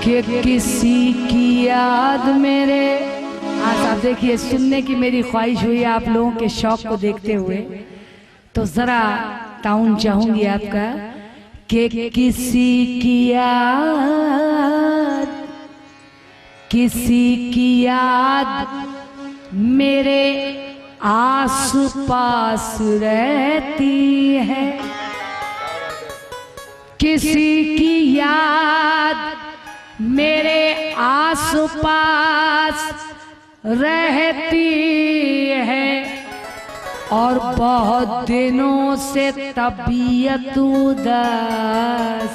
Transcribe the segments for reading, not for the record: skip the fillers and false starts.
कि किसी की याद मेरे। आज आप देखिए, सुनने की मेरी ख्वाहिश हुई आप लोगों के शौक को देखते हुए, तो जरा ताउन चाहूंगी आपका कि किसी की याद मेरे आस पास रहती है, किसी की याद मेरे आस पास रहती है, और बहुत दिनों से तबीयत उदास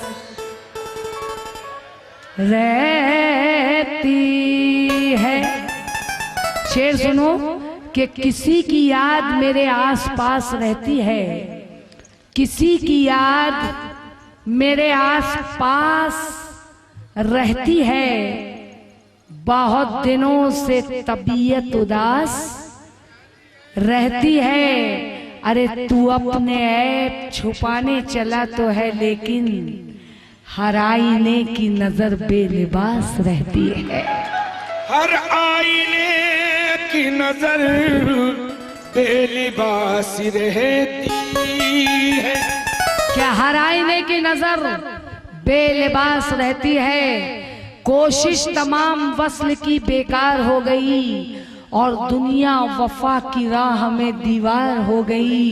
रहती है। शेर सुनो कि किसी की याद मेरे आस पास रहती है, किसी की याद मेरे आस पास रहती है, बहुत दिनों से तबीयत उदास रहती है। अरे तू अपने ऐब छुपाने चला तो है, लेकिन हर आईने की नजर बेलिबास रहती है। हर आईने की नजर बेलिबास रहती है। क्या हर आईने की नजर बेलिबास रहती है? कोशिश तमाम वस्ल की बेकार हो गई, और दुनिया वफा की राह में दीवार हो गई।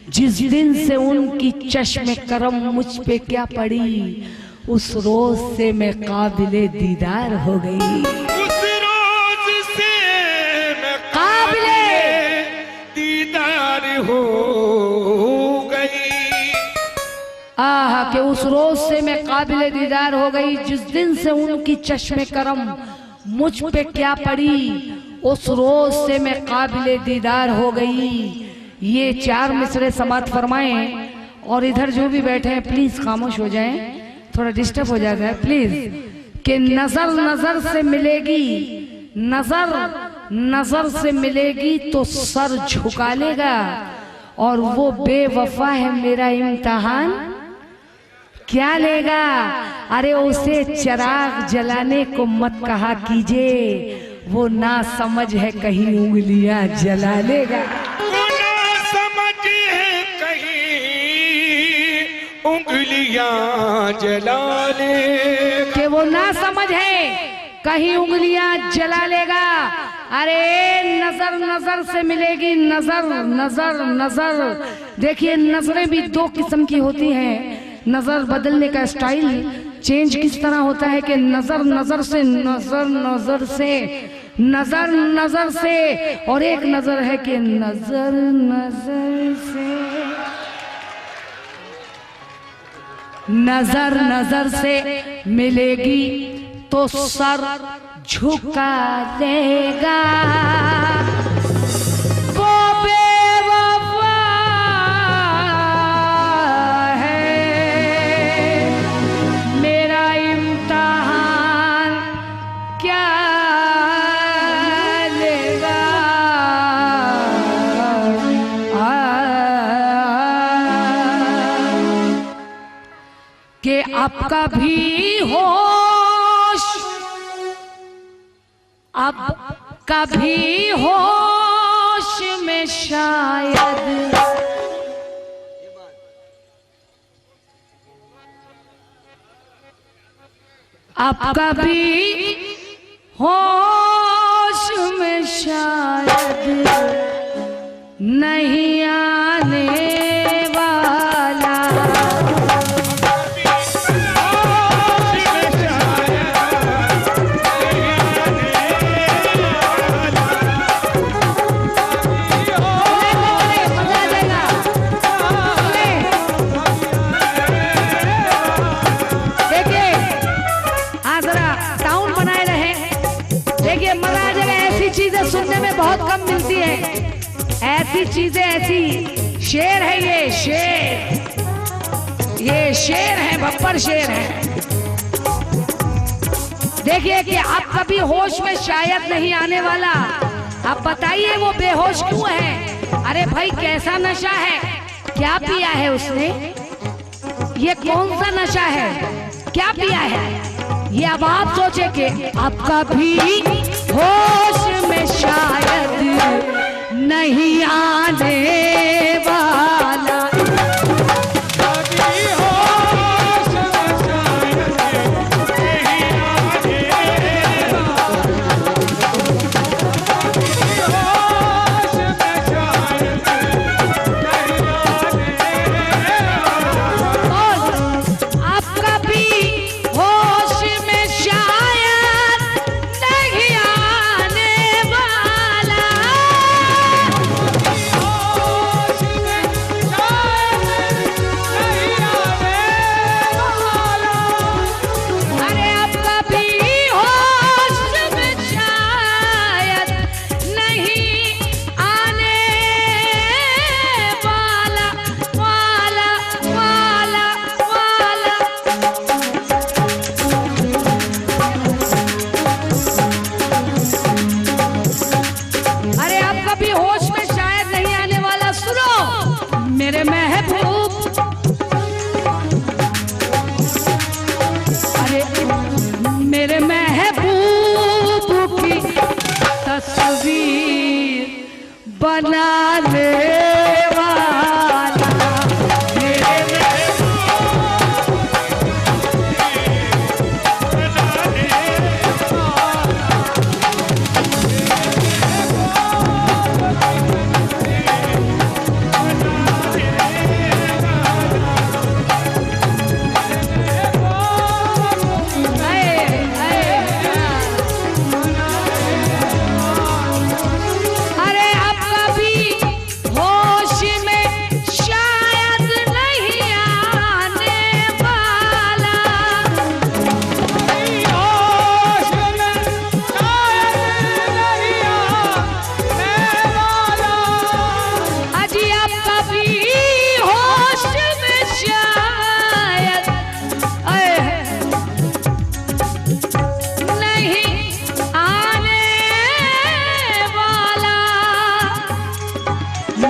जिस दिन से उनकी चश्मे करम मुझ पे क्या पड़ी, उस रोज से मैं काबिले दीदार हो गई। उस रोज से मैं काबिले दीदार हो गई। आहा, कि उस रोज से मैं काबिले दीदार हो गई, जिस दिन से उनकी चश्मे करम मुझ पे क्या पड़ी, उस रोज से मैं काबिले दीदार हो गई। ये चार मिसरे समाप्त फरमाएं, और इधर जो भी बैठे हैं प्लीज खामोश हो जाएं, थोड़ा डिस्टर्ब हो जाता है प्लीज। कि नजर नजर से मिलेगी, नजर नजर से मिलेगी तो सर झुका लेगा, और वो बेवफा है मेरा इम्तिहान क्या लेगा। अरे उसे चिराग जलाने को मत कहा कीजिए, वो ना समझ है कहीं उंगलियां जला लेगा। वो ना समझ है कहीं उंगलियां जला लेगा। कि वो ना समझ है कहीं उंगलियां जला लेगा। अरे नजर नजर से मिलेगी, नजर नजर नजर। देखिए नजरें भी दो किस्म की होती हैं। नजर बदलने का स्टाइल चेंज किस तरह होता है कि नजर नजर से, नजर नजर से, नजर नजर से, और एक नजर है कि नजर नजर से, नजर नजर से मिलेगी तो सर झुका देगा। वो बेवफा है मेरा इम्तिहान क्या लेगा। कि अब कभी होश, अब कभी होश में शायद अब कभी होश में शायद नहीं आने वाला। में बहुत कम मिलती है ऐसी चीजें, ऐसी शेर है ये शेर, ये शेर है, बब्बर शेर है। देखिए कि आप कभी होश में शायद नहीं आने वाला। आप बताइए वो बेहोश क्यों है? अरे भाई कैसा नशा है, क्या पिया है उसने, ये कौन सा नशा है, क्या पिया है? ये अब आप सोचे कि आपका भी होश में शायद नहीं आने वाला। मेरे महबूब की तस्वीर बनाने वाला, मेरे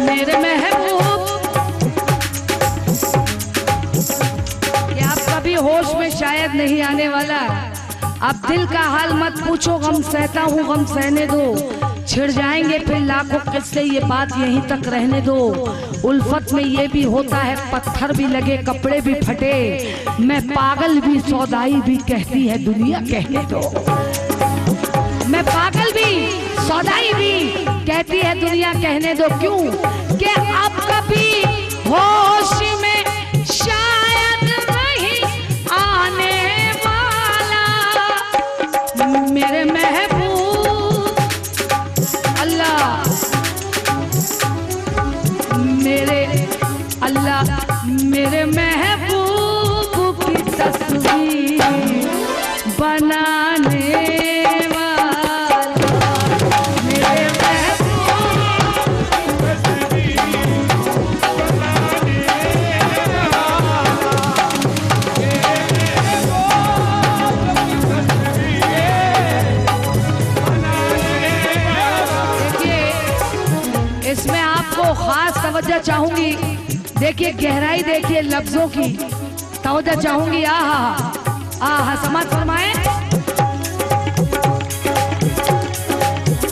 मेरे महबूब, क्या आप कभी होश में शायद नहीं आने वाला। अब दिल का हाल मत पूछो, गम सहता हूँ गम सहने दो, छिड़ जाएंगे फिर लाखों किस्से, ये बात यहीं तक रहने दो। उल्फत में ये भी होता है पत्थर भी लगे कपड़े भी फटे, मैं पागल भी सौदाई भी कहती है दुनिया कहने दो। मैं पागल भी सौदाई भी कहती है दुनिया कहने दो। क्यों कि आप कभी होश में शायद नहीं आने वाला। मेरे महबूब अल्लाह, मेरे अल्लाह, मेरे महबूब की तस्वीर बनाने खास तवज्जो चाहूंगी। देखिए गहराई, देखिए लफ्जों की तवज्जो चाहूंगी। आहा समाज फरमाए।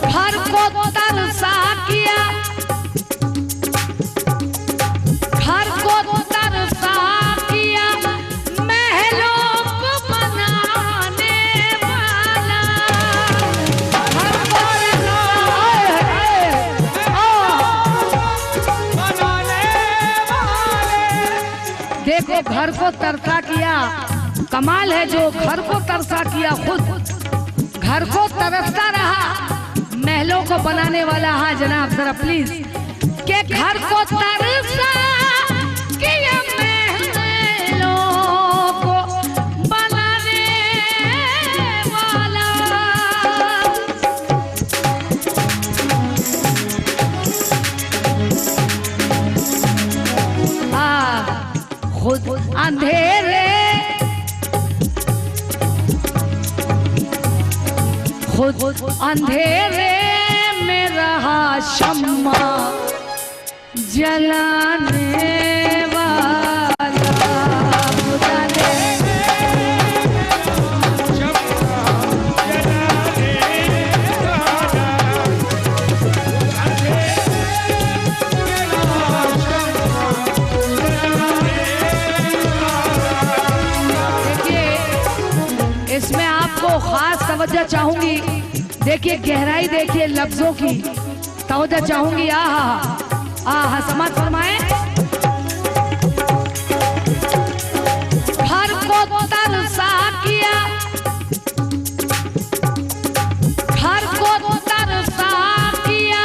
घर को तरसा किया, घर को तरसा किया, महलों को बनाने वाला। घर को देखो घर को तरसा किया, कमाल है जो घर को तरसा किया, खुद घर को तरसता रहा, महलों को बनाने वाला। हाँ जनाब जरा प्लीज, के घर को तरसा किया, महलों को बनाने वाला। खुद अंधेरे में रहा शम्मा जलाने वाला, बुझाने इसमें आपको खास तवज्जो चाहूंगी। देखिए गहराई, देखिए लफ्जों की तवज्जो चाहूंगी। आहा समाज फरमाए। घर को तरसा किया, घर को तरसा किया,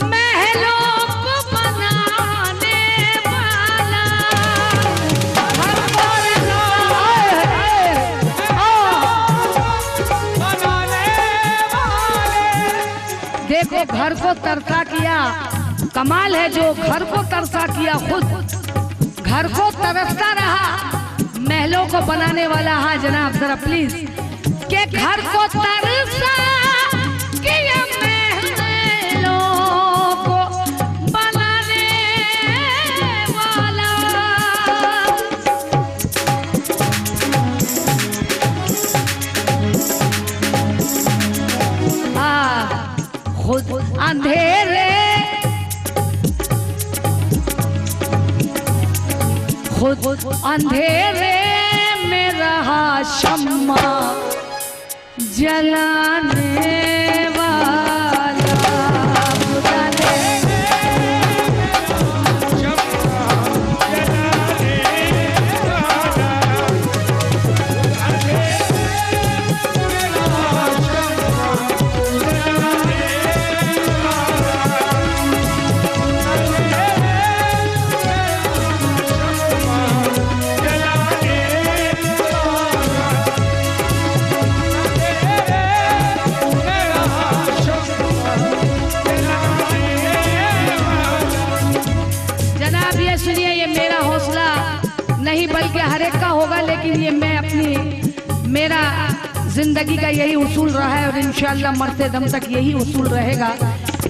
महलों को बनाने वाला, घर को देखो घर को तरसा किया। कमाल है जो घर को तरसा किया, खुद घर को तरसता रहा, महलों को बनाने वाला। हाँ जनाब जरा प्लीज, के घर को तरसा किया, महलों को बनाने वाला। खुद अंधेरे, खुद अंधेरे में रहा शम्मा जलाने वाला, बुझाने नहीं बल्कि हर एक का होगा, लेकिन ये मैं अपनी, मेरा जिंदगी का यही उसूल रहा है और इंशाअल्लाह मरते दम तक यही उसूल रहेगा।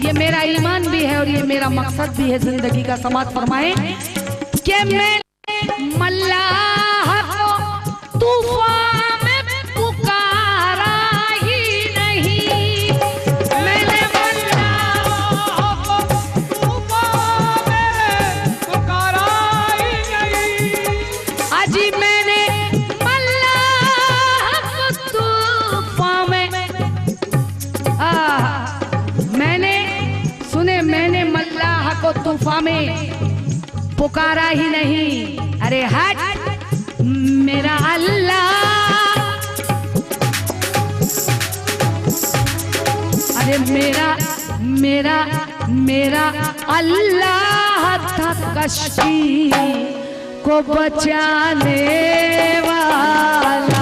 ये मेरा ईमान भी है और ये मेरा मकसद भी है जिंदगी का। समाज फरमाए कि मैं मल्लाह को तूफान में पुकारा ही नहीं, मैंने मल्लाह को तूफान में पुकारा ही नहीं, अजी मैंने मल्लाह को तूफान में, मैंने मल्लाह को तूफान में पुकारा ही नहीं। अरे हट मेरा अल्लाह, अरे मेरा अल्लाह था कश्ती को बचाने वाला।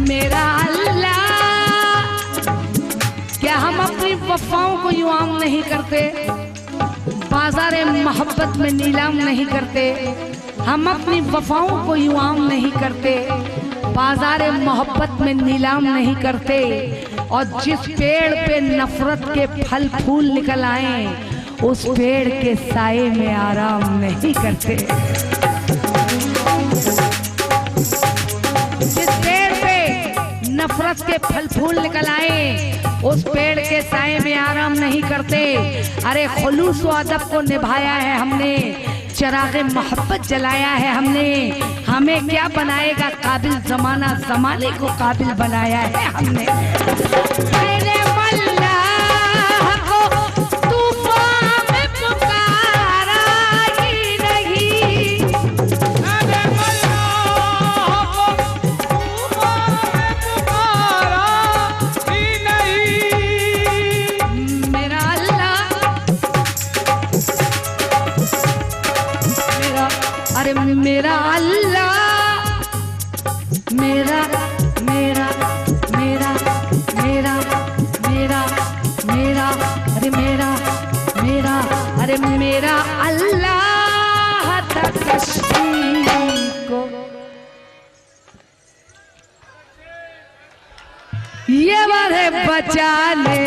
मेरा अल्लाह, क्या हम अपनी वफाओं को यूं आम नहीं करते, बाजारे मोहब्बत में नीलाम नहीं करते। हम अपनी वफाओं को यूं आम नहीं करते, बाजारे मोहब्बत में नीलाम नहीं करते। और जिस पेड़ पे नफरत के फल फूल निकल आए, उस पेड़ के साए में आराम नहीं करते। जिस पेड़ पे नफरत के फल फूल निकल आए, उस पेड़ के साए में आराम नहीं करते। अरे खुलूस व अदब को निभाया है हमने, चरागे मोहब्बत जलाया है हमने, हमें क्या बनाएगा काबिल जमाना, जमाने को काबिल बनाया है हमने। मैंने मल्लाह को तूफान में पुकारा ही नहीं, मैंने मल्लाह को तूफान में पुकारा ही नहीं। मेरा अल्लाह, अरे मेरा अल्लाह, मेरा मेरा मेरा मेरा मेरा मेरा अरे मेरा मेरा अरे मेरा अल्लाह था कश्ती को, ये वाले बचाने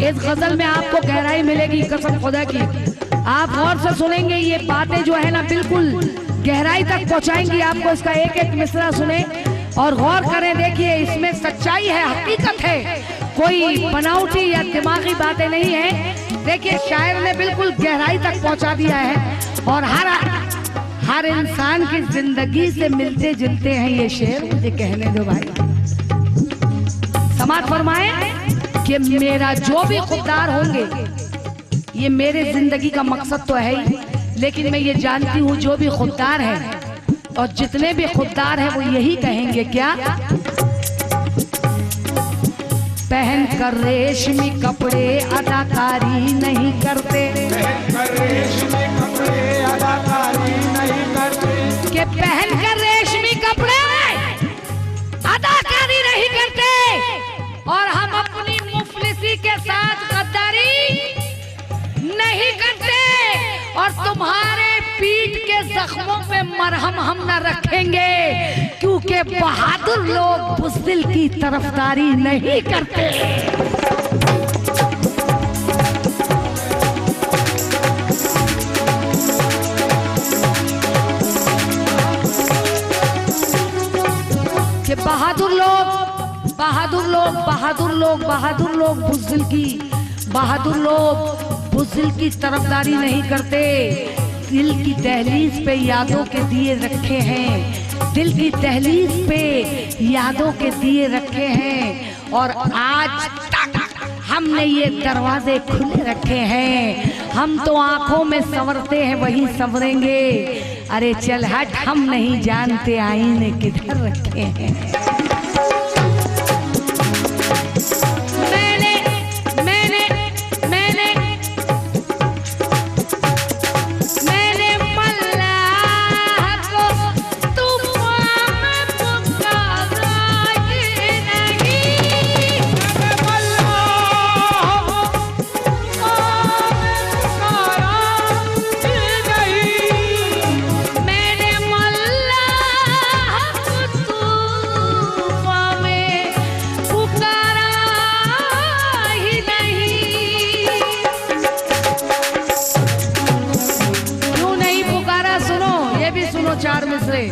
इस गजल में आपको गहराई मिलेगी, कसम खुदा की। आप गौर से सुनेंगे, ये बातें जो है ना बिल्कुल गहराई तक पहुंचाएंगी आपको। इसका एक एक मिसरा सुने और गौर करें, देखिए इसमें सच्चाई है, हकीकत है, कोई बनावटी या दिमागी बातें नहीं है। देखिए शायर ने बिल्कुल गहराई तक पहुंचा दिया है और हर इंसान की जिंदगी से मिलते जुलते हैं ये शेर। मुझे कहने दो भाई, समाज फरमाए कि मेरा जो भी खुददार होंगे, ये मेरे जिंदगी का मकसद तो है ही, लेकिन मैं ये जानती हूँ जो भी खुददार है और जितने भी खुददार हैं वो यही कहेंगे क्या, पहन कर रेशमी कपड़े अदाकारी नहीं करते, रेशमी कपड़े अदाकारी नहीं करते, कि पहन कर रेशमी कपड़े अदाकारी नहीं करते और हम अपनी मुफलिसी के साथ गद्दारी नहीं करते और तुम्हारे पीठ के जख्मों पे मरहम हम न रखेंगे, क्योंकि बहादुर लोग बुज़दिल की तरफदारी नहीं करते। कि बहादुर लोग बहादुर लोग बहादुर लोग बहादुर लोग बुज़दिल की बहादुर लोग बुज़दिल की तरफदारी नहीं करते। दिल की दहलीज पे यादों के दिए रखे हैं, दिल की दहलीज पे यादों के दिए रखे हैं और आज तक हमने ये दरवाजे खुले रखे हैं। हम तो आंखों में संवरते हैं, वही संवरेंगे। अरे चल हट, हम नहीं जानते आईने किधर रखे हैं। चार मिसरे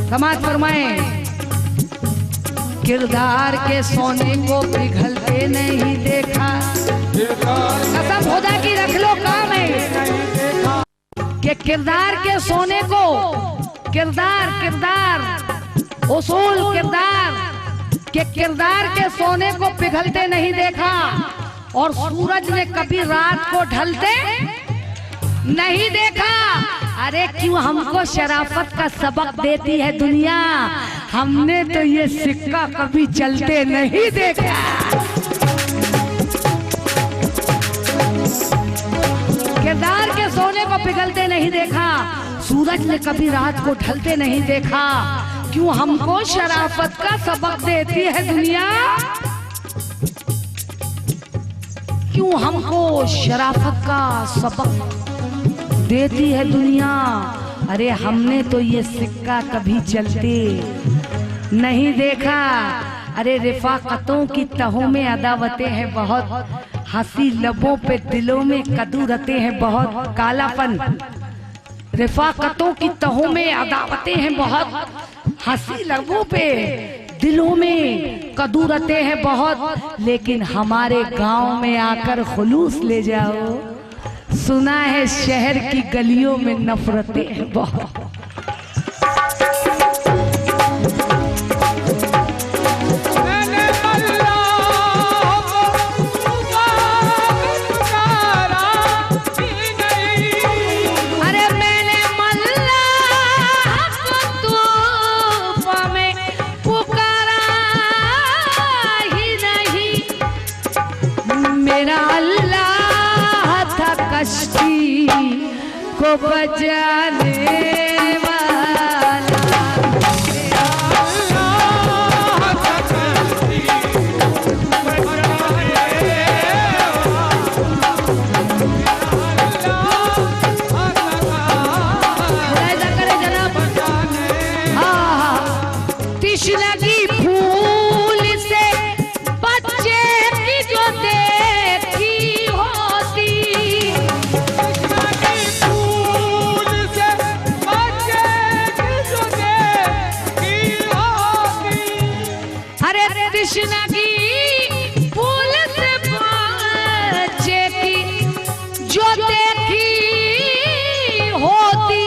समाज फरमाए, किरदार के सोने को पिघलते नहीं देखा, कसम खुदा की रख लो काम है कि किरदार के सोने को, किरदार उसूल किरदार के किरदार के सोने को पिघलते नहीं देखा और सूरज ने कभी रात को ढलते नहीं देखा। अरे क्यों हमको शराफत का सबक देती है दुनिया, हमने तो ये सिक्का कभी चलते नहीं देखा। किरदार के सोने को पिघलते नहीं देखा, सूरज ने कभी रात को ढलते नहीं देखा। क्यों हमको शराफत का सबक देती है दुनिया, क्यों हमको शराफत का सबक देती है दुनिया। अरे हमने तो ये सिक्का कभी चलते नहीं देखा। अरे रिफाकतों की तहों में अदावतें हैं बहुत, हंसी लबों पे दिलों में कदूरतें हैं बहुत। कालापन, रिफाकतों की तहों में अदावतें हैं बहुत, हंसी लबों पे दिलों में कदूरतें हैं बहुत। लेकिन हमारे गांव में आकर खुलूस ले जाओ, सुना है शहर की गलियों में नफरतें हैं बहुत। कश्ती को बचाने वाला तिश्ना की फूल से बच्चे की जो देखी होती, कृष्ण की फूल से बच्चे की जो देखी होती।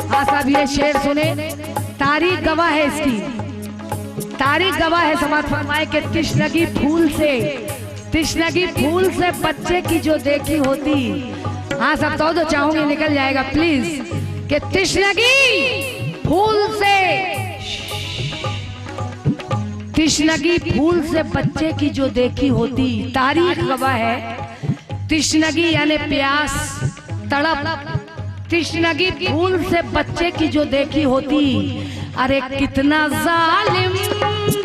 हाँ साहब ये शेर सुने, तारीख गवाह है इसकी, तारीख गवाह है। समाज फरमाए कि कृष्ण की फूल से बच्चे की जो देखी होती। हाँ सब तो चाहूंगी निकल जाएगा प्लीज, कि कृष्ण की फूल से, कृष्ण की फूल से बच्चे की जो देखी होती। तारीख गवाह है, कृष्ण की यानी प्यास तड़प, कृष्ण की फूल से बच्चे की जो देखी होती। अरे कितना जालिम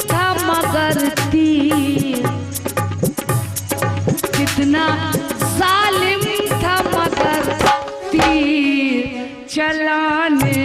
था मगर तीर, कितना जालिम था मगर तीर चलाने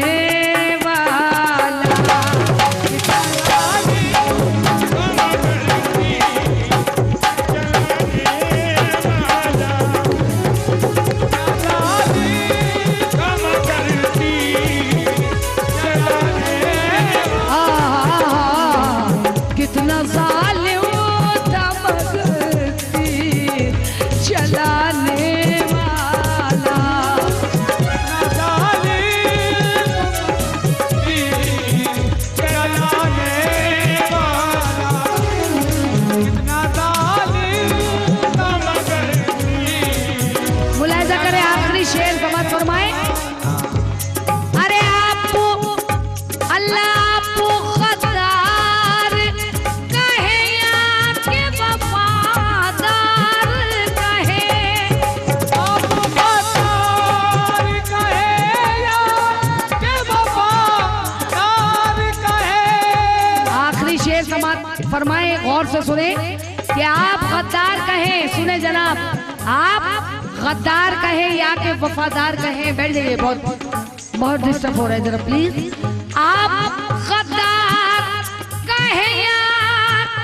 फरमाए, गौर से सुने कि आप गद्दार कहें, सुने जनाब, आप गद्दार कहें या के वफादार कहें, बैठ जाइए, बहुत डिस्टर्ब हो रहा है जरा प्लीज। आप गद्दार कहें या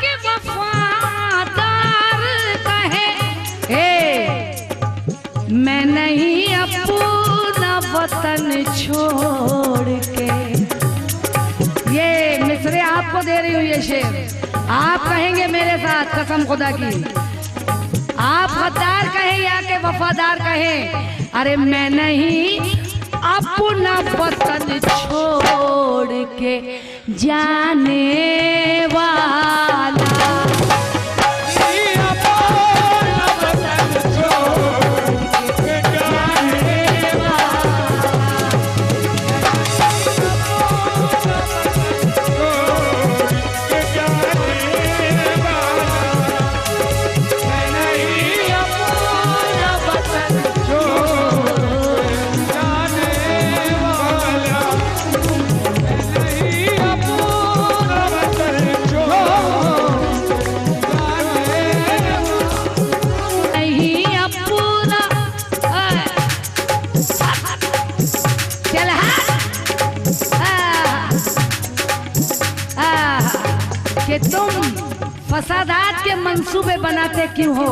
के वफादार कहें, मैं नहीं अपना वतन छोड़ के, ये मिसरे आपको दे रही हूँ ये शेर, आप कहेंगे मेरे साथ कसम खुदा की। आप गद्दार कहें या के वफादार कहें, अरे मैं नहीं अपना वतन छोड़ के जाने वाला। Oh कि तुम फसादात के मंसूबे बनाते क्यों हो,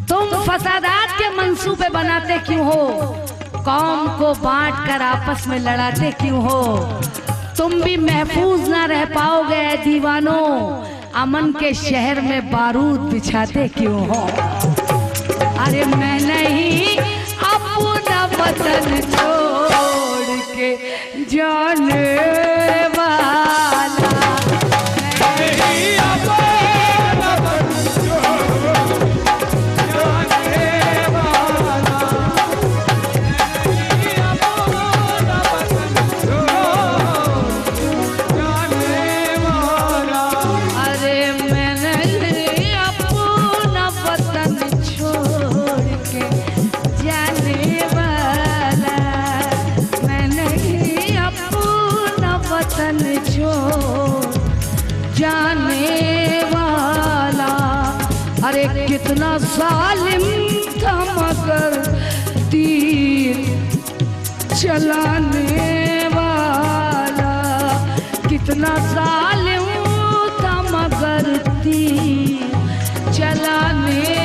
तुम फसादात के मंसूबे बनाते क्यों हो, कौम को बांट कर आपस में लड़ाते क्यों हो, तुम भी महफूज ना रह पाओगे ऐ दीवानों, अमन के शहर में बारूद बिछाते क्यों हो। अरे मैं नहीं अपना वतन छोड़ के जाने वाला, नहीं अपना वतन छोड़ जाने वाला, नहीं अपना वतन छोड़ जाने वाला। अरे मैं नहीं अपना वतन छोड़ के जाने वाला, मैं नहीं अपना वतन छोड़ जाने वाला। अरे कितना जालिम था मगर तीर चलाने वाला, कितना जालिम था मगर तीर चलाने